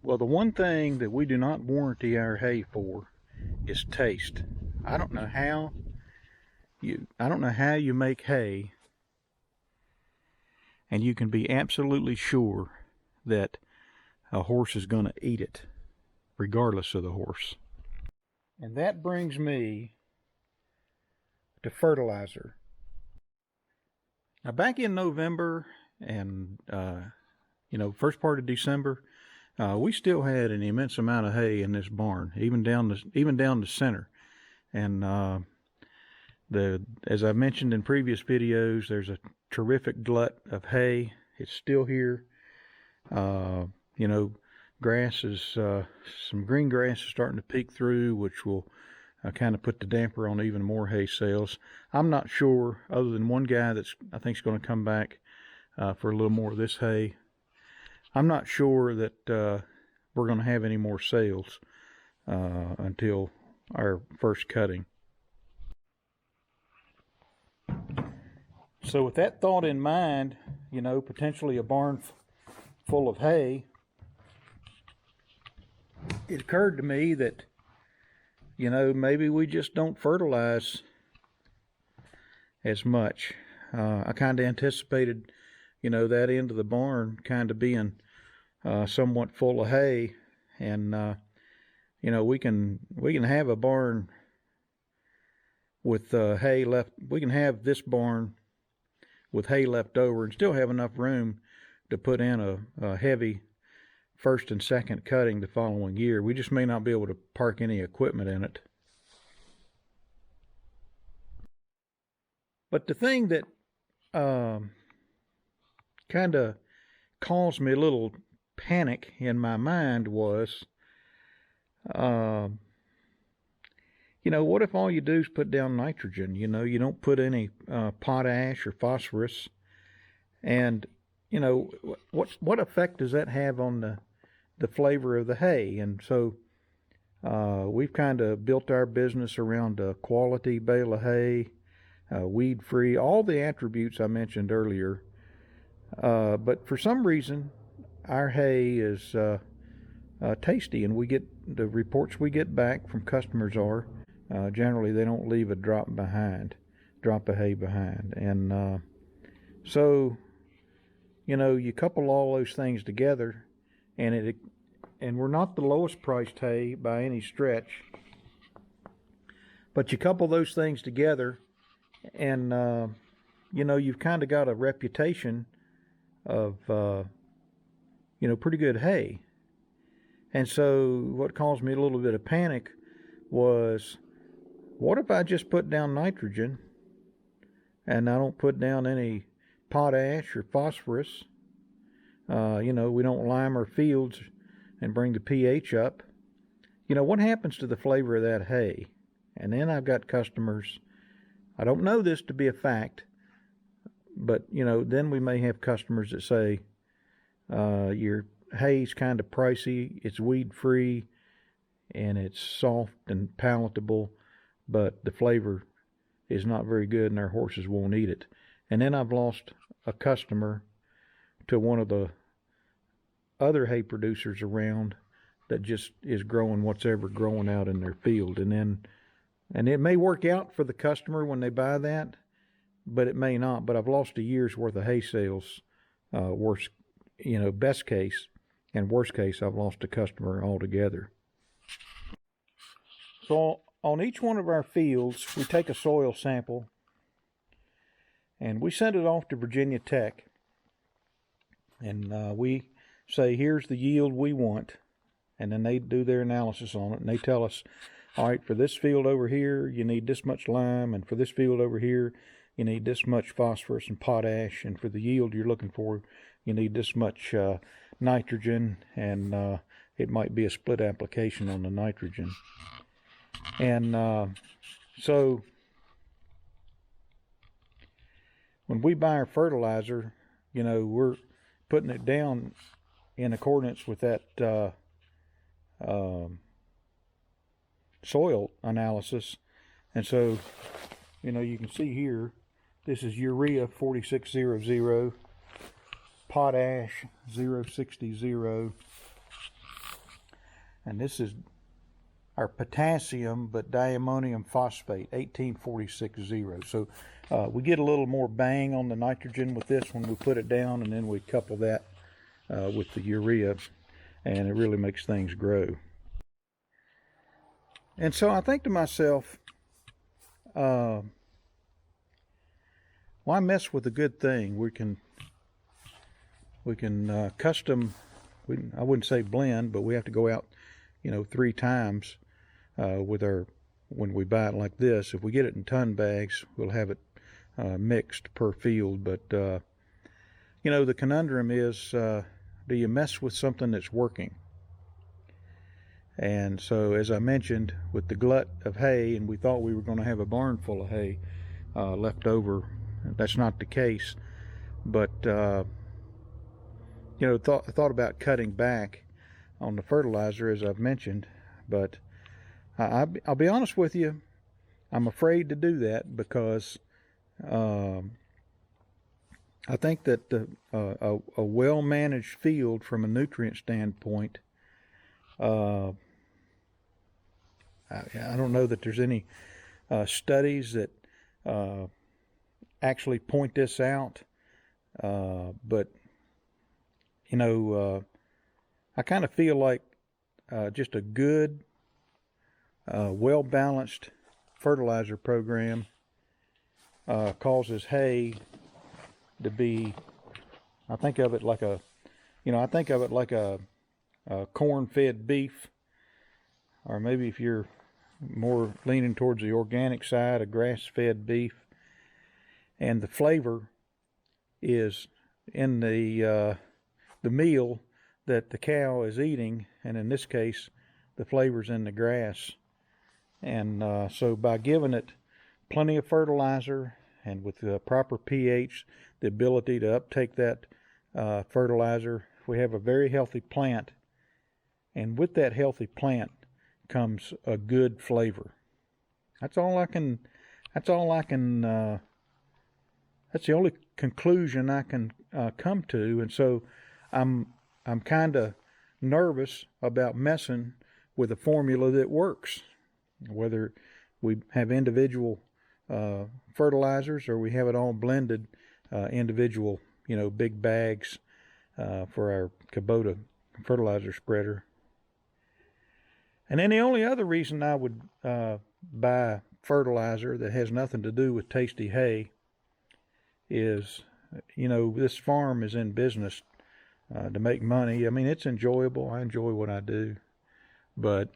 Well, the one thing that we do not warranty our hay for is taste. I don't know how you make hay and you can be absolutely sure that a horse is going to eat it, regardless of the horse. And that brings me to fertilizer. Now, back in November and first part of December, we still had an immense amount of hay in this barn, even down the center. And as I mentioned in previous videos, there's a terrific glut of hay. It's still here. Grass is some green grass is starting to peek through, which will kind of put the damper on even more hay sales. I'm not sure, other than one guy that's I think is going to come back for a little more of this hay. I'm not sure that we're going to have any more sales until our first cutting. So with that thought in mind, potentially a barn full of hay, it occurred to me that, maybe we just don't fertilize as much. I kind of anticipated, that end of the barn kind of being somewhat full of hay, and we can have a barn with hay left. We can have this barn with hay left over and still have enough room to put in a heavy first and second cutting the following year. We just may not be able to park any equipment in it. But the thing that kind of caused me a little panic in my mind was, what if all you do is put down nitrogen? You don't put any potash or phosphorus, and what effect does that have on the flavor of the hay? And so we've kind of built our business around a quality bale of hay, weed free, all the attributes I mentioned earlier. But for some reason, our hay is tasty, and the reports we get back from customers are generally they don't leave a drop of hay behind. And so you couple all those things together, and we're not the lowest priced hay by any stretch, but you couple those things together, and you've kind of got a reputation of pretty good hay. And so what caused me a little bit of panic was, what if I just put down nitrogen and I don't put down any potash or phosphorus? We don't lime our fields and bring the pH up. What happens to the flavor of that hay? And then I've got customers, I don't know this to be a fact, but then we may have customers that say, your hay's kind of pricey, it's weed free, and it's soft and palatable, but the flavor is not very good and our horses won't eat it. And then I've lost a customer to one of the other hay producers around that just is growing what's ever growing out in their field. And it may work out for the customer when they buy that, but it may not. But I've lost a year's worth of hay sales, best case, and worst case, I've lost a customer altogether. So on each one of our fields, we take a soil sample and we send it off to Virginia Tech, and we say, here's the yield we want, and then they do their analysis on it, and they tell us, all right, for this field over here, you need this much lime, and for this field over here, you need this much phosphorus and potash, and for the yield you're looking for, you need this much nitrogen, and it might be a split application on the nitrogen. And so when we buy our fertilizer, we're putting it down in accordance with that soil analysis. And so, you can see here, this is urea 4600, potash 060, And this is our potassium, but diammonium phosphate, 18460. So we get a little more bang on the nitrogen with this when we put it down, and then we couple that with the urea, and it really makes things grow. And so I think to myself, why mess with a good thing? We can custom, I wouldn't say blend, but we have to go out, 3 times with when we buy it like this. If we get it in ton bags, we'll have it mixed per field. But the conundrum is, do you mess with something that's working? And so, as I mentioned, with the glut of hay, and we thought we were going to have a barn full of hay left over, that's not the case. But thought about cutting back on the fertilizer, as I've mentioned, but I'll be honest with you, I'm afraid to do that because I think that a well-managed field from a nutrient standpoint, I don't know that there's any studies that actually point this out, but I kind of feel like just a good, well-balanced fertilizer program causes hay to be, I think of it like a corn-fed beef, or maybe if you're more leaning towards the organic side, a grass-fed beef, and the flavor is in the meal that the cow is eating, and in this case, the flavor's in the grass. And so by giving it plenty of fertilizer and with the proper pH, the ability to uptake that fertilizer, we have a very healthy plant. And with that healthy plant comes a good flavor. That's the only conclusion I can come to. And so I'm kind of nervous about messing with a formula that works, whether we have individual fertilizers or we have it all blended, individual, big bags for our Kubota fertilizer spreader. And then the only other reason I would buy fertilizer that has nothing to do with tasty hay is, this farm is in business to make money. I mean, it's enjoyable. I enjoy what I do. But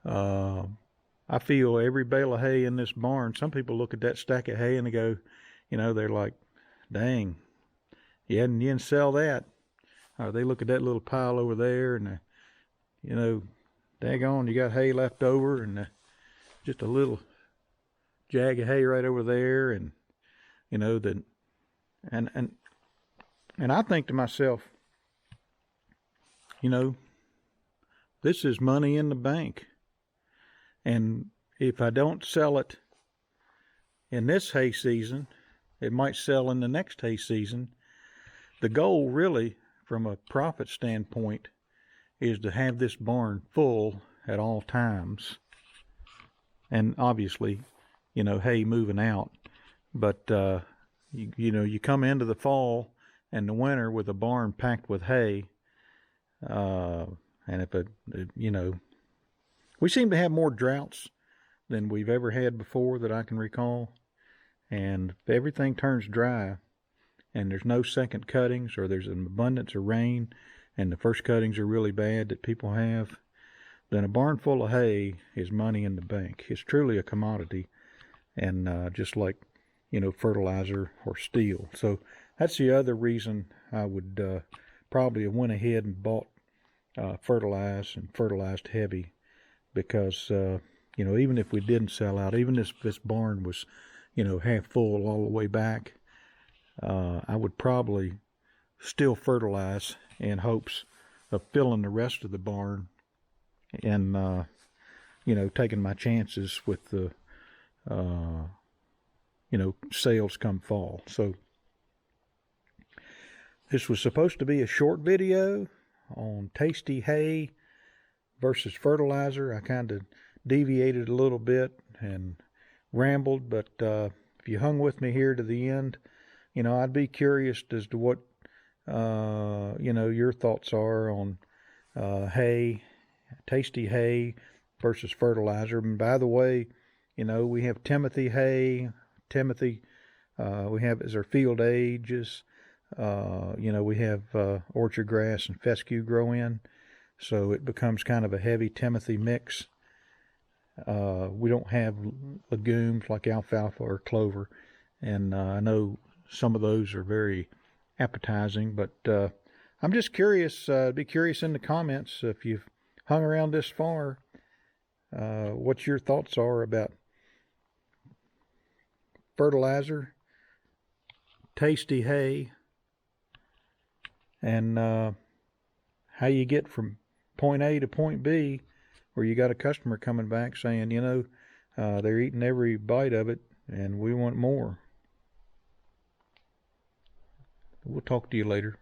I feel every bale of hay in this barn, some people look at that stack of hay and they go, they're like, dang, you didn't sell that. Or they look at that little pile over there and, daggone, you got hay left over and just a little jag of hay right over there. And, and I think to myself, this is money in the bank. And if I don't sell it in this hay season, it might sell in the next hay season. The goal really, from a profit standpoint, is to have this barn full at all times. And obviously, hay moving out. But, you come into the fall and the winter with a barn packed with hay, and we seem to have more droughts than we've ever had before that I can recall. And if everything turns dry and there's no second cuttings, or there's an abundance of rain and the first cuttings are really bad that people have, then a barn full of hay is money in the bank. It's truly a commodity, and just like, fertilizer or steel. So that's the other reason I would probably have went ahead and bought fertilized heavy, because even if we didn't sell out, even if this barn was half full all the way back, I would probably still fertilize in hopes of filling the rest of the barn and taking my chances with the sales come fall. So this was supposed to be a short video on tasty hay versus fertilizer. I kind of deviated a little bit and rambled, but if you hung with me here to the end, I'd be curious as to what your thoughts are on hay, tasty hay versus fertilizer. And by the way, we have Timothy hay. Timothy, we have as our field ages. We have orchard grass and fescue grow in, so it becomes kind of a heavy Timothy mix. We don't have legumes like alfalfa or clover, and I know some of those are very appetizing, but I'm just curious. Be curious in the comments if you've hung around this far, what your thoughts are about fertilizer, tasty hay, and how you get from point A to point B, where you got a customer coming back saying, they're eating every bite of it and we want more. We'll talk to you later.